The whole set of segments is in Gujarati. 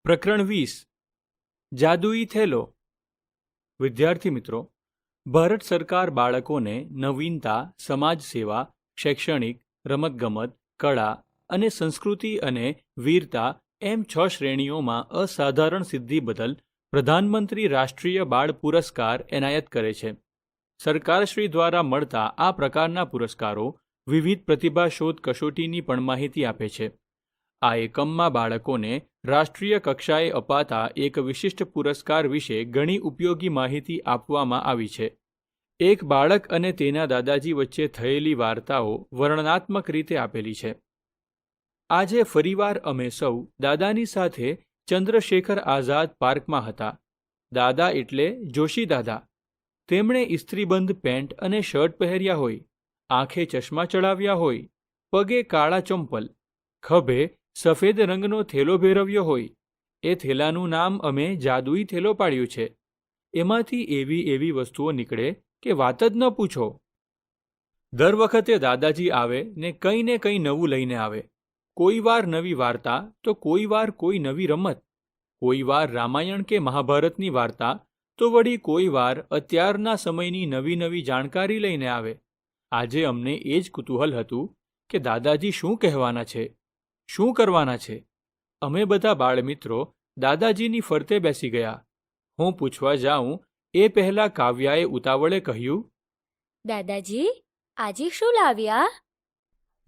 પ્રકરણ 20 જાદુઈ થેલો. વિદ્યાર્થી મિત્રો, ભારત સરકાર બાળકોને નવીનતા, સમાજ સેવા, શૈક્ષણિક, રમતગમત, કળા અને સંસ્કૃતિ અને વીરતા એમ 6 શ્રેણીઓમાં અસાધારણ સિદ્ધિ બદલ પ્રધાનમંત્રી રાષ્ટ્રીય બાળ પુરસ્કાર એનાયત કરે છે. સરકારશ્રી દ્વારા મળતા આ પ્રકારના પુરસ્કારો વિવિધ પ્રતિભા શોધ કસોટીની પણ માહિતી આપે છે. આ એકમમાં બાળકોને રાષ્ટ્રીય કક્ષાએ અપાતા એક વિશિષ્ટ પુરસ્કાર વિશે ઘણી ઉપયોગી માહિતી આપવામાં આવી છે. એક બાળક અને તેના દાદાજી વચ્ચે થયેલી વાર્તાઓ વર્ણનાત્મક રીતે આપેલી છે. આજે ફરીવાર અમે સૌ દાદાની સાથે ચંદ્રશેખર આઝાદ પાર્કમાં હતા. દાદા એટલે જોશી દાદા. તેમણે ઇસ્ત્રીબંધ પેન્ટ અને શર્ટ પહેર્યા હોય, આંખે ચશ્મા ચડાવ્યા હોય, પગે કાળા ચંપલ, ખભે સફેદ રંગનો થેલો ભેરવ્યો હોય. એ થેલાનું નામ અમે જાદુઈ થેલો પાડ્યું છે. એમાંથી એવી વસ્તુઓ નીકળે કે વાત જ ન પૂછો. દર વખતે દાદાજી આવે ને કંઈ નવું લઈને આવે. કોઈ વાર નવી વાર્તા તો કોઈ વાર કોઈ નવી રમત, કોઈ વાર રામાયણ કે મહાભારતની વાર્તા તો વળી કોઈ વાર અત્યારના સમયની નવી જાણકારી લઈને આવે. આજે અમને એ જ કુતૂહલ હતું કે દાદાજી શું કહેવાના છે, શું કરવાના છે. અમે બધા બાળમિત્રો દાદાજીની ફરતે બેસી ગયા. હું પૂછવા જાઉં એ પહેલા કાવ્યાએ ઉતાવળે કહ્યું, દાદાજી, આજે શું લાવ્યા?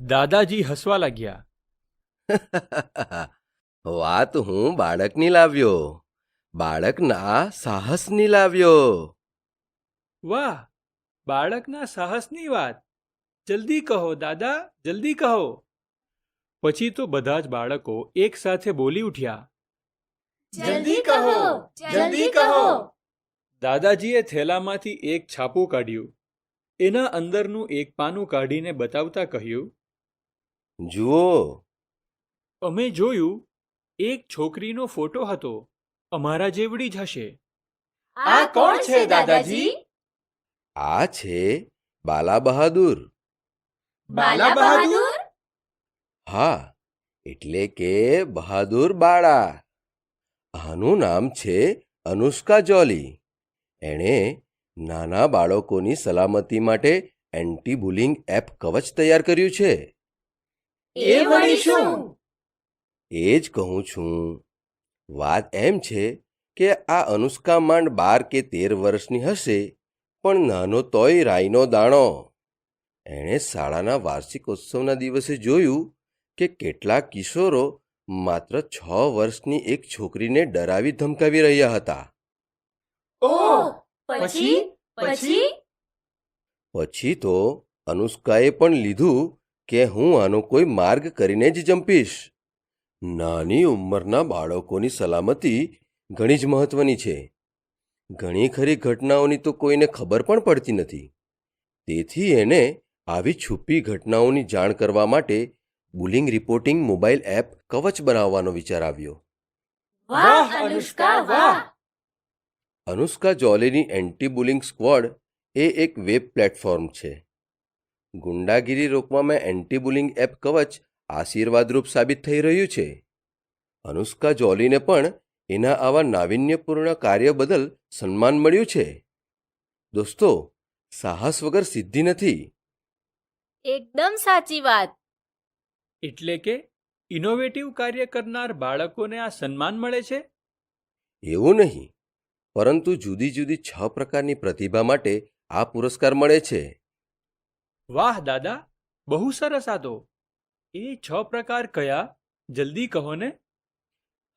દાદાજી હસવા લાગ્યા. વાત હું બાળકની લાવ્યો, બાળકના સાહસની લાવ્યો. વાહ, બાળકના સાહસની વાત! જલ્દી કહો દાદા, જલ્દી કહો. પછી તો બધા જ બાળકો એક સાથે બોલી ઉઠ્યા, જલ્દી કહો, જલ્દી કહો. દાદાજીએ થેલામાંથી એક છાપું કાઢ્યું. એના અંદરનું એક પાનું કાઢીને બતાવતા કહ્યું, જુઓ. અમે જોયું. એક છોકરીનો ફોટો હતો, અમારા જેવડી જ હશે. આ કોણ છે દાદાજી? આ છે બાલા બહાદુર. બાલા બહાદુર? હા, એટલે કે બહાદુર બાળા. આનું નામ છે અનુષ્કા જોલી. એણે નાના બાળકોની સલામતી માટે એન્ટી બુલિંગ એપ કવચ તૈયાર કર્યું છે. એ વળી શું? એ જ કહું છું. વાત એમ છે કે આ અનુષ્કા માંડ 12 કે 13 વર્ષની હશે, પણ નાનો તોય રાઈનો દાણો. એણે શાળાના વાર્ષિકોત્સવના દિવસે જોયું કે કેટલાક કિશોરો માત્ર 6 વર્ષની એક છોકરીને ડરાવી ધમકાવી રહ્યા હતા. ઓહ, પછી? પછી તો અનુષ્કાએ પણ લીધું કે હું આનો કોઈ માર્ગ કરીને જ જંપીશ. નાની ઉંમરના બાળકોની સલામતી ઘણી જ મહત્વની છે. ઘણી ખરી ઘટનાઓની તો કોઈને ખબર પણ પડતી નથી. તેથી એને આવી છુપી ઘટનાઓની જાણ કરવા માટે બુલિંગ રિપોર્ટિંગ મોબાઈલ એપ કવચ બનાવવાનો વિચાર આવ્યો. વાહ અનુષ્કા, વાહ. અનુષ્કા જોલીની એન્ટી બુલિંગ સ્ક્વોડ એ એક વેબ પ્લેટફોર્મ છે. ગુંડાગીરી રોકવામાં એન્ટી બુલિંગ એપ કવચ આશીર્વાદરૂપ સાબિત થઈ રહ્યું છે. અનુષ્કા જોલીને પણ એના આવા નાવીન્યપૂર્ણ કાર્ય બદલ સન્માન મળ્યું છે. દોસ્તો, સાહસ વગર સિદ્ધિ નથી. એકદમ સાચી વાત. એટલે કે ઇનોવેટિવ કાર્ય કરનાર બાળકોને આ સન્માન મળે છે? એવું નહીં, પરંતુ જુદી જુદી 6 પ્રકારની પ્રતિભા માટે આ પુરસ્કાર મળે છે. વાહ દાદા, બહુ સરસ. આ તો એ 6 પ્રકાર કયા? જલ્દી કહો ને.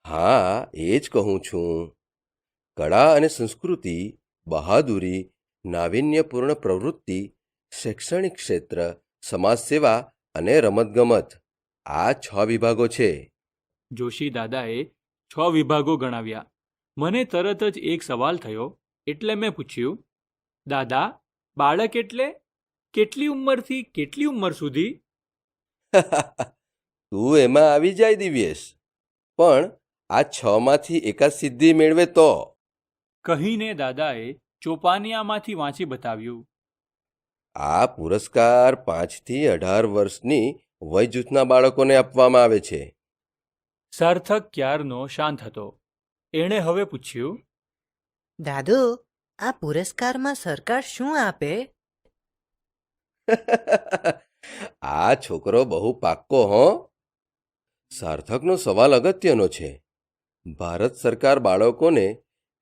હા, એ જ કહું છું. કળા અને સંસ્કૃતિ, બહાદુરી, નાવીન્યપૂર્ણ પ્રવૃત્તિ, શૈક્ષણિક ક્ષેત્ર, સમાજ સેવા અને રમતગમત. આ 6 વિભાગો છે. જોશી દાદાએ 6 વિભાગો ગણાવ્યા. મને તરત જ એક સવાલ થયો, એટલે મેં પૂછ્યું, દાદા, બાળક એટલે કેટલી ઉંમરથી કેટલી ઉંમર સુધી? તું એમાં આવી જાય દિવ્યેશ. પણ આ 6માંથી એકાદ સિદ્ધિ મેળવે તો. કહીને દાદાએ ચોપાનિયામાંથી વાંચી બતાવ્યું. આ પુરસ્કાર 5 થી 18 વર્ષની વય જૂથના બાળકોને આપવામાં આવે છે. સાર્થક ક્યારનો શાંત હતો. એણે હવે પૂછ્યું, દાદુ, આ પુરસ્કારમાં સરકાર શું આપે? આ છોકરો બહુ પાક્કો હો. સાર્થકનો સવાલ અગત્યનો છે. ભારત સરકાર બાળકોને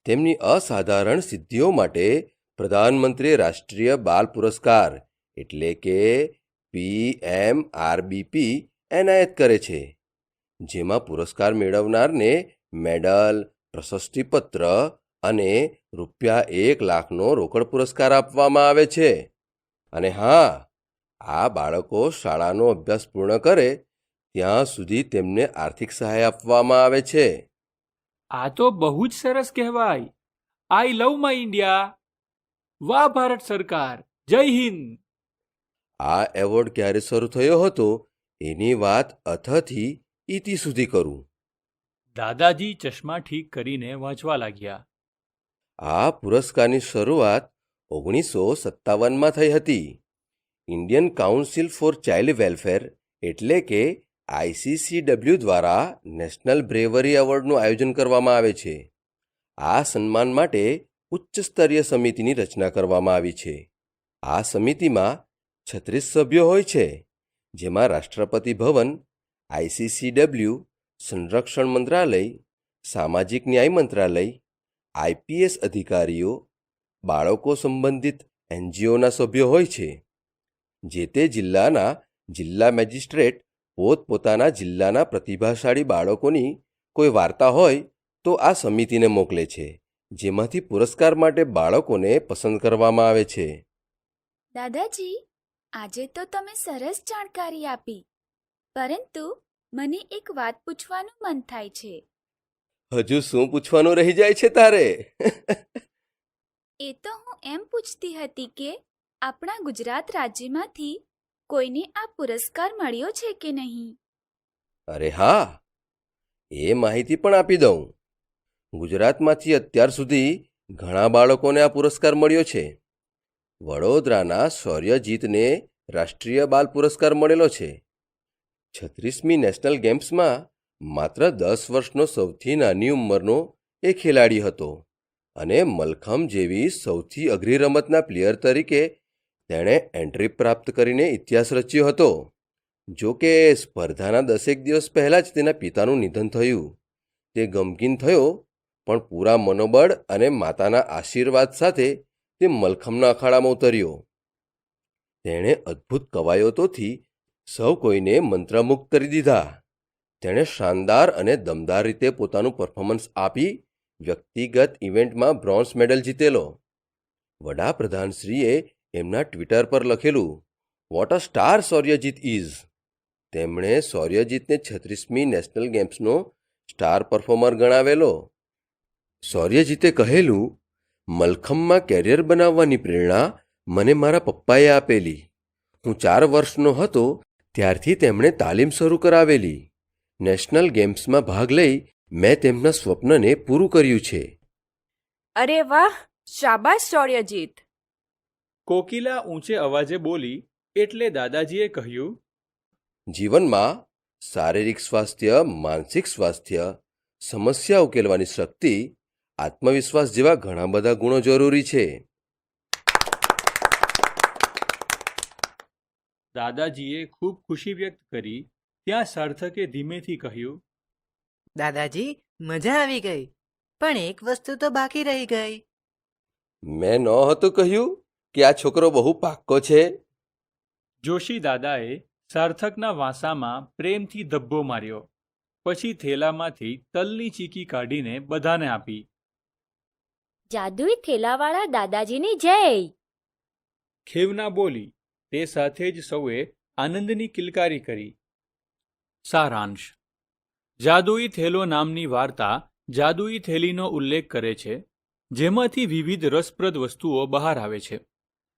તેમની અસાધારણ સિદ્ધિઓ માટે પ્રધાનમંત્રી રાષ્ટ્રીય બાલ પુરસ્કાર એટલે કે PMRBP એનાયત કરે છે, જેમાં પુરસ્કાર મેળવનારને મેડલ, પ્રશસ્તિપત્ર અને ₹1,00,000નો રોકડ પુરસ્કાર આપવામાં આવે છે. અને હા, આ બાળકો શાળાનો અભ્યાસ પૂર્ણ કરે ત્યાં સુધી તેમને આર્થિક સહાય આપવામાં આવે છે. આ તો બહુ જ સરસ કહેવાય. આઈ લવ માય ઇન્ડિયા. વાહ ભારત સરકાર, જય હિન્દ. આ એવોર્ડ ક્યારે શરૂ થયો હતો એની વાત અથથી ઇતિ સુધી કરું. દાદાજી ચશ્મા ઠીક કરીને વાંચવા લાગ્યા. આ પુરસ્કારની શરૂઆત 1957માં થઈ હતી. Indian council for child welfare એટલે કે ICCW દ્વારા નેશનલ બ્રેવરી એવોર્ડનું આયોજન કરવામાં આવે છે. આ સન્માન માટે ઉચ્ચ સ્તરીય સમિતિની રચના કરવામાં આવી છે. આ સમિતિમાં 36 સભ્યો હોય છે, જેમાં રાષ્ટ્રપતિ ભવન, ICCW, સંરક્ષણ મંત્રાલય, સામાજિક ન્યાય મંત્રાલય, IPS અધિકારીઓ, બાળકો સંબંધિત NGOના સભ્યો હોય છે. જે તે જિલ્લાના જિલ્લા મેજિસ્ટ્રેટ પોતપોતાના જિલ્લાના પ્રતિભાશાળી બાળકોની કોઈ વાર્તા હોય તો આ સમિતિને મોકલે છે, જેમાંથી પુરસ્કાર માટે બાળકોને પસંદ કરવામાં આવે છે. દાદાજી, આજે તો તમે સરસ જાણકારી આપી, પરંતુ મને એક વાત પૂછવાનું મન થાય છે. હજુ શું પૂછવાનું રહી જાય છે તારે? એ તો હું એમ પૂછતી હતી કે આપણા ગુજરાત રાજ્યમાંથી કોઈને આ પુરસ્કાર મળ્યો છે કે નહીં? અરે હા, એ માહિતી પણ આપી દઉં. ગુજરાતમાંથી અત્યાર સુધી ઘણા બાળકોને આ પુરસ્કાર મળ્યો છે. વડોદરાના શૌર્યજીતને રાષ્ટ્રીય બાલ પુરસ્કાર મળેલો છે. 36મી નેશનલ ગેમ્સમાં માત્ર 10 વર્ષનો સૌથી નાની ઉંમરનો એ ખેલાડી હતો અને મલખંબ જેવી સૌથી અઘરી રમતના પ્લેયર તરીકે તેણે એન્ટ્રી પ્રાપ્ત કરીને ઇતિહાસ રચ્યો હતો. જો કે સ્પર્ધાના 10 દિવસ પહેલાં જ તેના પિતાનું નિધન થયું. તે ગમગીન થયો, પણ પૂરા મનોબળ અને માતાના આશીર્વાદ સાથે તે મલખંબના અખાડામાં ઉતર્યો. તેણે અદ્ભુત કવાયતોથી સૌ કોઈને મંત્રમુગ્ધ કરી દીધા. તેણે શાનદાર અને દમદાર રીતે પોતાનું પરફોર્મન્સ આપી વ્યક્તિગત ઇવેન્ટમાં બ્રોન્ઝ મેડલ જીતેલો. વડાપ્રધાનશ્રીએ એમના ટ્વિટર પર લખેલું, વોટ અ સ્ટાર શૌર્યજીત ઇઝ. તેમણે શૌર્યજીતને 36મી નેશનલ ગેમ્સનો સ્ટાર પરફોર્મર ગણાવેલો. શૌર્યજીતે કહેલું, મલખંબમાં કેરિયર બનાવવાની પ્રેરણા મને મારા પપ્પાએ આપેલી. હું 4 વર્ષનો હતો ત્યારથી તેમણે તાલીમ શરૂ કરાવેલી. નેશનલ ગેમ્સમાં ભાગ લઈ મેં તેમના સ્વપ્નને પૂરું કર્યું છે. અરે વાહ, શાબાશ શૌર્યજીત. કોકિલા ઊંચે અવાજે બોલી એટલે દાદાજીએ કહ્યું, જીવનમાં શારીરિક સ્વાસ્થ્ય, માનસિક સ્વાસ્થ્ય, સમસ્યા ઉકેલવાની શક્તિ, આત્મવિશ્વાસ જેવા ઘણા બધા ગુણો જરૂરી છે. દાદાજીએ ખૂબ ખુશી વ્યક્ત કરી. ત્યાં સાર્થકે ધીમેથી કહ્યું, દાદાજી, મજા આવી ગઈ, પણ એક વસ્તુ તો બાકી રહી ગઈ. મેં નહોતું કહ્યું કે આ છોકરો બહુ પાક્કો છે? જોશી દાદાએ સાર્થકના વાંસામાં પ્રેમથી ધબ્બો માર્યો. પછી થેલામાંથી તલની ચીકી કાઢીને બધાને આપી. જાદુઈ થેલાવાળા દાદાજીની જય. ખેવના બોલી. તે સાથે જ સૌએ આનંદની કિલકારી કરી. સારાંશ. જાદુઈ થેલો નામની વાર્તા જાદુઈ થેલીનો ઉલ્લેખ કરે છે, જેમાંથી વિવિધ રસપ્રદ વસ્તુઓ બહાર આવે છે.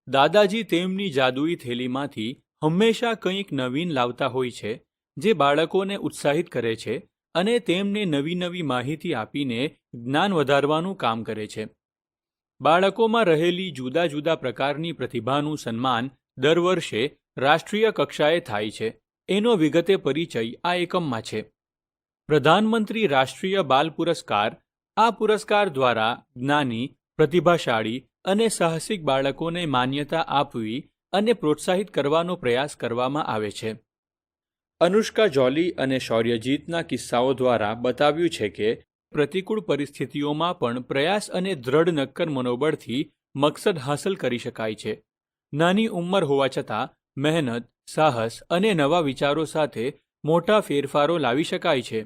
દાદાજી તેમની જાદુઈ થેલીમાંથી હંમેશા કંઈક નવીન લાવતા હોય છે, જે બાળકોને ઉત્સાહિત કરે છે અને તેમને નવી નવી માહિતી આપીને જ્ઞાન વધારવાનું કામ કરે છે. બાળકોમાં રહેલી જુદા જુદા પ્રકારની પ્રતિભાનું સન્માન દર વર્ષે રાષ્ટ્રીય કક્ષાએ થાય છે. એનો વિગતે પરિચય આ એકમમાં છે. પ્રધાનમંત્રી રાષ્ટ્રીય બાલ પુરસ્કાર આ પુરસ્કાર દ્વારા જ્ઞાની, પ્રતિભાશાળી અને સાહસિક બાળકોને માન્યતા આપવી અને પ્રોત્સાહિત કરવાનો પ્રયાસ કરવામાં આવે છે. અનુષ્કા જોલી અને શૌર્યજીતના કિસ્સાઓ દ્વારા બતાવ્યું છે કે પ્રતિકૂળ પરિસ્થિતિઓમાં પણ પ્રયાસ અને દ્રઢ નક્કર મનોબળથી મકસદ હાંસલ કરી શકાય છે. નાની ઉંમર હોવા છતાં મહેનત, સાહસ અને નવા વિચારો સાથે મોટા ફેરફારો લાવી શકાય છે.